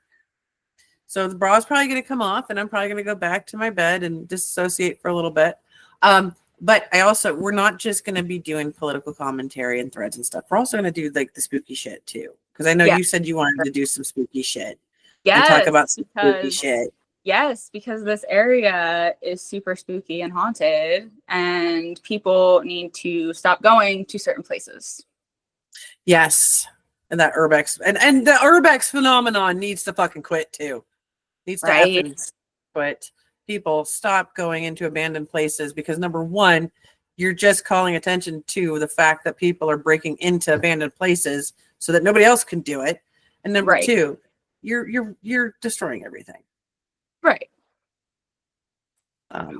So the bra's probably going to come off, and I'm probably going to go back to my bed and disassociate for a little bit. But we're not just going to be doing political commentary and threads and stuff. We're also going to do like the spooky shit too. Because I know you said you wanted to do some spooky shit. Yes. And talk about some spooky shit. Yes, because this area is super spooky and haunted, and people need to stop going to certain places. Yes. And that urbex and the urbex phenomenon needs to fucking quit too. Needs to effing quit. People stop going into abandoned places because number one, you're just calling attention to the fact that people are breaking into abandoned places so that nobody else can do it. And number two, you're destroying everything. Right.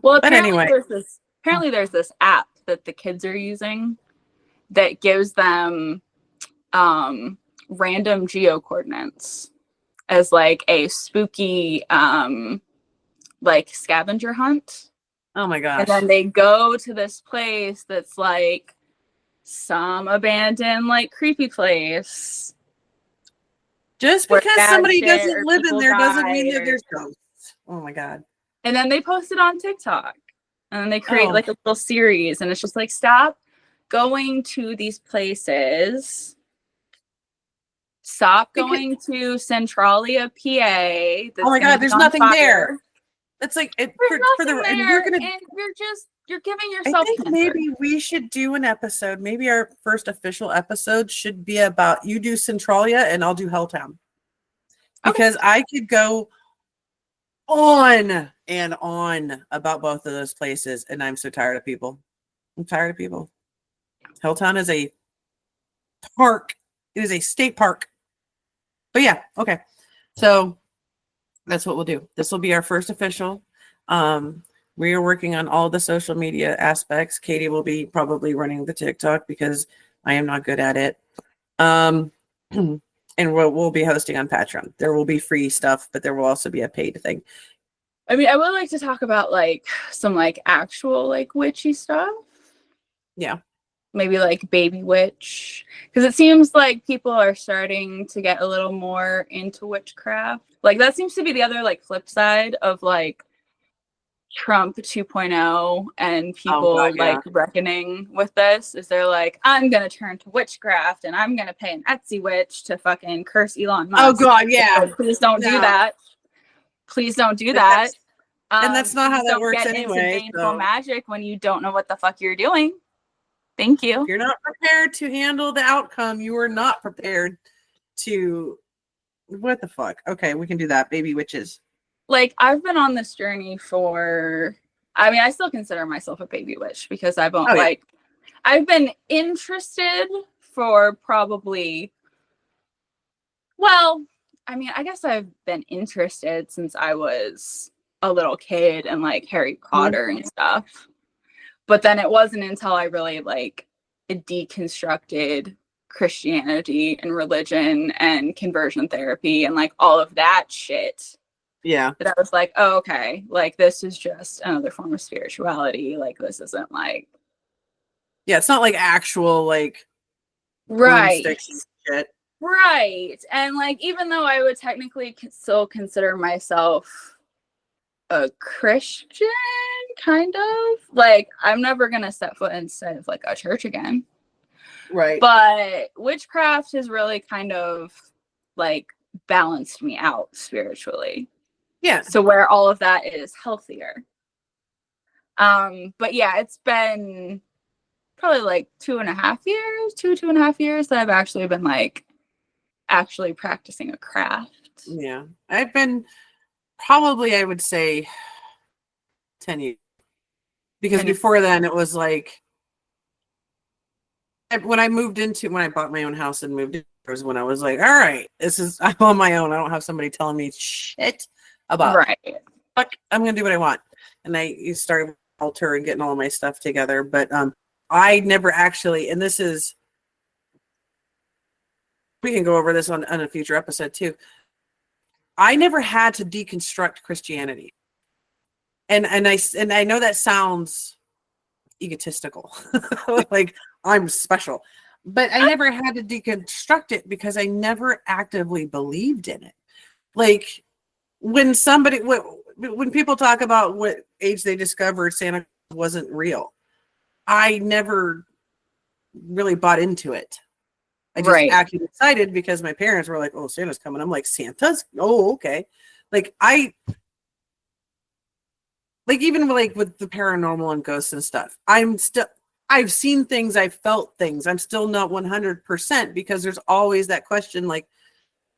Well, anyway, there's this app that the kids are using that gives them random geo coordinates as like a spooky like scavenger hunt. Oh my gosh. And then they go to this place that's like some abandoned like creepy place. Just because somebody doesn't live in there doesn't mean that there's ghosts. Oh my god. And then they post it on TikTok. And then they create like a little series, and it's just like, stop going to these places. Stop going to Centralia, PA. Oh my god, there's nothing there. That's like and you're giving yourself. I think maybe we should do an episode. Maybe our first official episode should be about you do Centralia and I'll do Helltown. Because I could go on and on about both of those places, and I'm so tired of people. I'm tired of people. Helltown is a park. It is a state park. But yeah, okay. So that's what we'll do. This will be our first official. We are working on all the social media aspects. Katie will be probably running the TikTok because I am not good at it. And we'll be hosting on Patreon. There will be free stuff, but there will also be a paid thing. I mean, I would like to talk about like some like actual like witchy stuff. Yeah. Maybe like baby witch, because it seems like people are starting to get a little more into witchcraft. Like that seems to be the other like flip side of like Trump 2.0 and people like reckoning with this is they're like, I'm gonna turn to witchcraft and I'm gonna pay an Etsy witch to fucking curse Elon Musk. Oh god, yeah. So please don't do that. Please don't do that. And that's not how that works get anyway. Into baneful magic when you don't know what the fuck you're doing. Thank you. If you're not prepared to handle the outcome, you are not prepared to. What the fuck? Okay, we can do that. Baby witches. Like, I've been on this journey for. I mean, I still consider myself a baby witch because I've I've been interested for probably. Well, I mean, I guess I've been interested since I was a little kid and like Harry Potter and stuff. But then it wasn't until I really like deconstructed Christianity and religion and conversion therapy and like all of that shit. Yeah. That I was like, oh, okay, like this is just another form of spirituality. Like this isn't like. Yeah, it's not like actual like. Right. Shit. Right. And like, even though I would technically still consider myself a Christian, kind of like I'm never gonna set foot inside of like a church again, right? But witchcraft has really kind of like balanced me out spiritually, so where all of that is healthier. But yeah, it's been probably like 2.5 years that I've actually been like actually practicing a craft. Yeah, I've been probably, I would say 10 years. Because before then it was like when I bought my own house and moved in, was when I was like, all right, I'm on my own. I don't have somebody telling me shit about fuck, I'm gonna do what I want. And I started with altar and getting all of my stuff together. But I never actually, and this is, we can go over this on a future episode too. I never had to deconstruct Christianity. And I know that sounds egotistical, like I'm special, but I never had to deconstruct it because I never actively believed in it. Like when people talk about what age they discovered Santa wasn't real, I never really bought into it. I just acted excited because my parents were like, oh, Santa's coming. I'm like, Santa's? Oh, okay. Like even like with the paranormal and ghosts and stuff, I've seen things, I've felt things. I'm still not 100% because there's always that question, like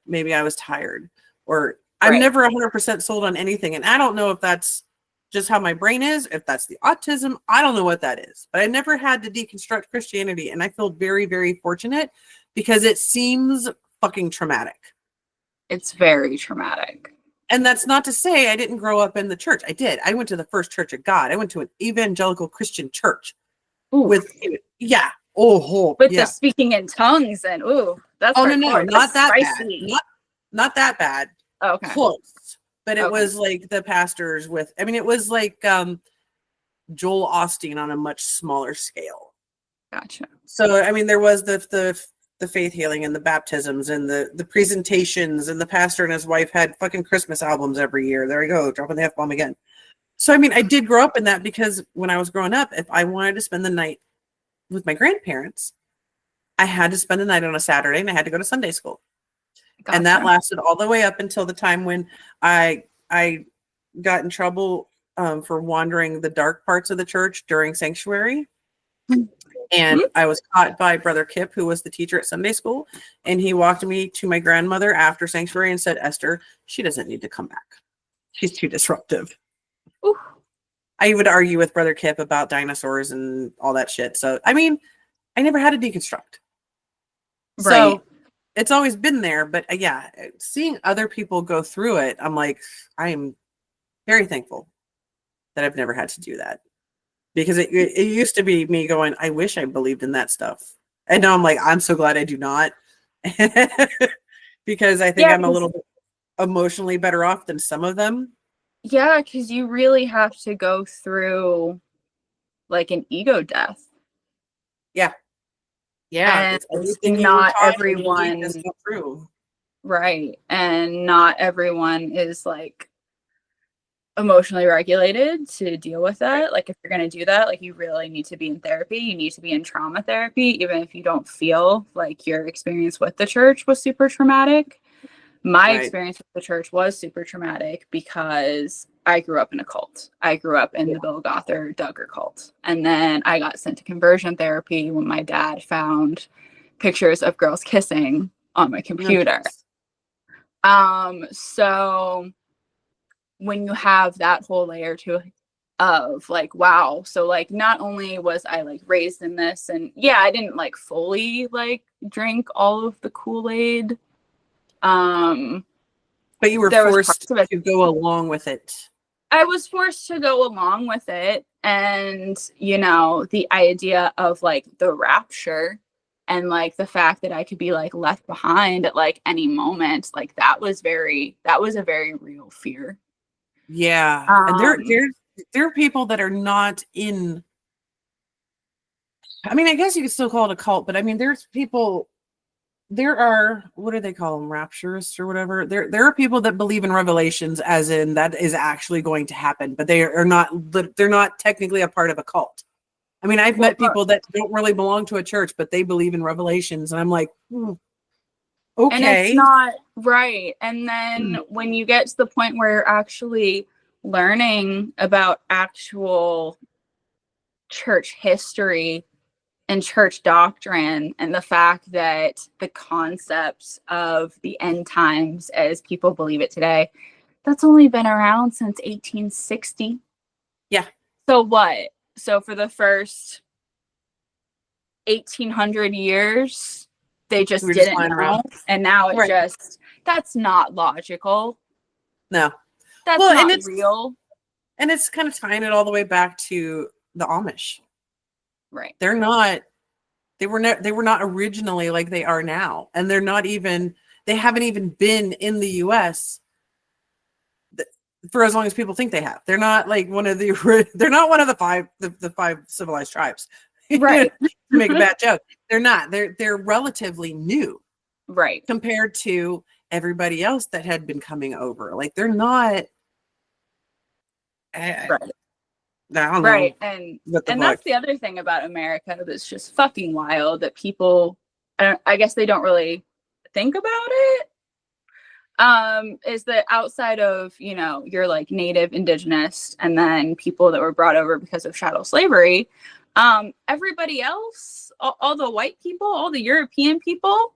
maybe I was tired, or I'm never 100% sold on anything. And I don't know if that's just how my brain is, if that's the autism, I don't know what that is, but I never had to deconstruct Christianity. And I feel very, very fortunate because it seems fucking traumatic. It's very traumatic. And that's not to say I didn't grow up in the church. I did. I went to the First Church of God. I went to an evangelical Christian church. Ooh. With the speaking in tongues and that's no, not that spicy. Bad. Not that bad. Oh, okay. Close. But it was like the pastors it was like Joel Osteen on a much smaller scale. Gotcha. So I mean there was the faith healing and the baptisms and the presentations, and the pastor and his wife had fucking Christmas albums every year. There we go, dropping the F-bomb again. So, I mean, I did grow up in that because when I was growing up, if I wanted to spend the night with my grandparents, I had to spend the night on a Saturday and I had to go to Sunday school. Gotcha. And that lasted all the way up until the time when I got in trouble for wandering the dark parts of the church during sanctuary. And I was caught by Brother Kip, who was the teacher at Sunday school. And he walked me to my grandmother after sanctuary and said, Esther, she doesn't need to come back. She's too disruptive. Ooh. I would argue with Brother Kip about dinosaurs and all that shit. So, I mean, I never had to deconstruct. Right. So it's always been there. But yeah, seeing other people go through it, I'm like, I am very thankful that I've never had to do that, because it used to be me going, I wish I believed in that stuff. And now I'm like, I'm so glad I do not. Because I think I'm a little bit emotionally better off than some of them. Yeah, because you really have to go through like an ego death. Yeah. Yeah. And It's everything you were not taught everyone is not true. right. And not everyone is like emotionally regulated to deal with that. Right. Like if you're going to do that, like you really need to be in therapy. You need to be in trauma therapy, even if you don't feel like your experience with the church was super traumatic. My experience with the church was super traumatic because I grew up in a cult. I grew up in the Bill Gothard Duggar cult. And then I got sent to conversion therapy when my dad found pictures of girls kissing on my computer. So when you have that whole layer to of like, wow, so like not only was I like raised in this, and yeah, I didn't like fully like drink all of the Kool-Aid. But you were forced to go along with it. I was forced to go along with it. And, you know, the idea of like the rapture and like the fact that I could be like left behind at like any moment, like that was a very real fear. Yeah. And there are people that are not in, I mean, I guess you could still call it a cult, but I mean, there are, what do they call them, rapturists or whatever. There are people that believe in revelations, as in that is actually going to happen, but they're not technically a part of a cult. I mean, I've met people that don't really belong to a church, but they believe in revelations, and I'm like, okay. And it's not right. And then when you get to the point where you're actually learning about actual church history and church doctrine, and the fact that the concepts of the end times as people believe it today, that's only been around since 1860. Yeah. So what? So for the first 1800 years, they just didn't know. Around. And now it just, that's not logical. No. That's not real. And it's kind of tying it all the way back to the Amish. Right. They were not originally like they are now. And they haven't even been in the US for as long as people think they have. They're not like one of the five civilized tribes. Right. To make a bad joke. They're not. They're relatively new. Right. Compared to everybody else that had been coming over. Like they're not right. I don't right. know. And that's the other thing about America that's just fucking wild, that people, I guess they don't really think about it. Is that outside of, you know, your like native, indigenous, and then people that were brought over because of chattel slavery, everybody else, all the white people, all the European people,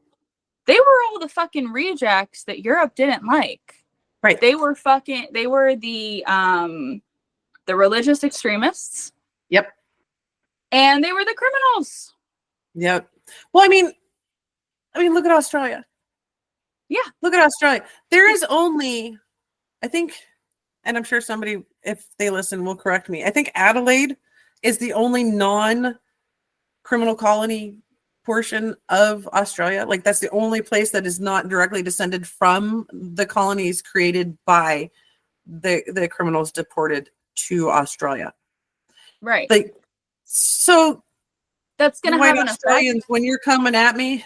they were all the fucking rejects that Europe didn't like. Right. They were the religious extremists. Yep. And they were the criminals. Yep. Well, I mean, look at Australia. Yeah. Look at Australia. There is only, I think, and I'm sure somebody, if they listen, will correct me. I think Adelaide is the only non-criminal colony portion of Australia. Like that's the only place that is not directly descended from the colonies created by the criminals deported to Australia. Right. Like, so that's going to have an Australians effect. when you're coming at me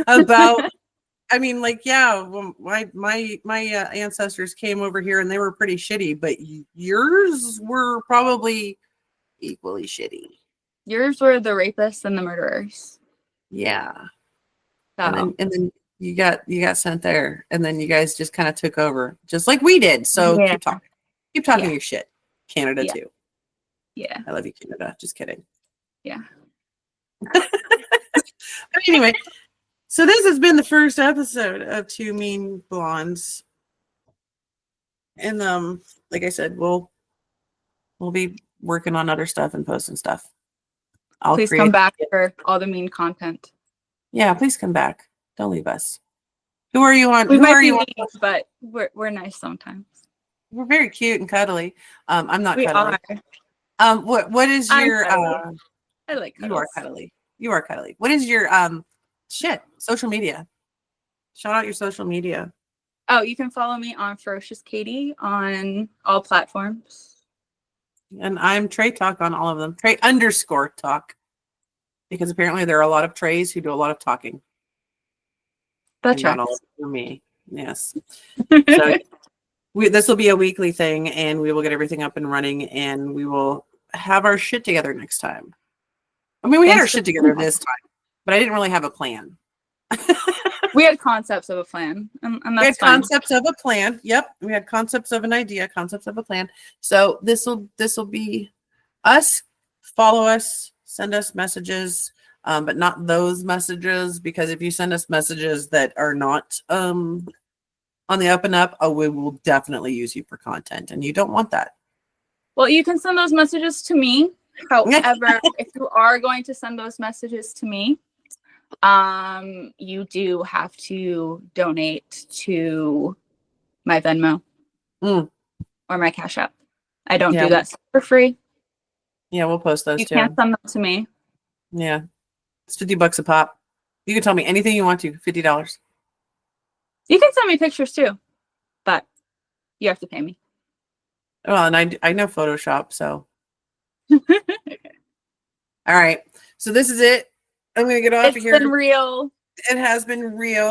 about, I mean, like, yeah, well, my ancestors came over here and they were pretty shitty, but yours were probably equally shitty. Yours were the rapists and the murderers. Yeah. So. And then you got sent there, and then you guys just kind of took over, just like we did. So keep talking your shit, Canada too. Yeah, I love you, Canada. Just kidding. Yeah. Anyway, so this has been the first episode of Two Mean Blondes, and like I said, we'll be working on other stuff and posting stuff. Please come back for all the mean content. Yeah, please come back. Don't leave us. Who are you on? We Who might are be you on? mean, but we're nice sometimes. We're very cute and cuddly. I'm not We cuddly. are. What is I'm your cuddly. I like you are cuddles. cuddly. You are cuddly. What is your social media? Shout out your social media. Oh, you can follow me on Ferocious Katie on all platforms. And I'm Trae Talk on all of them. Trae_talk. Because apparently there are a lot of Trays who do a lot of talking. That Not all checks. for me. Yes. So this will be a weekly thing, and we will get everything up and running, and we will have our shit together next time. I mean, we had our shit together this time, but I didn't really have a plan. We had concepts of a plan, and We that's had fine. concepts of a plan. Yep, we had concepts of an idea, concepts of a plan. So this will be us. Follow us, send us messages, but not those messages, because if you send us messages that are not on the up and up, we will definitely use you for content, and you don't want that. Well, you can send those messages to me. However, if you are going to send those messages to me, you do have to donate to my Venmo or my Cash App. I don't do that for free. Yeah, we'll post those you too. You can't send them to me. Yeah, it's $50 a pop. You can tell me anything you want to. $50. You can send me pictures too, but you have to pay me. Well, and I know Photoshop, so. Okay. All right. So this is it. I'm going to get off of here. It's been real. It has been real.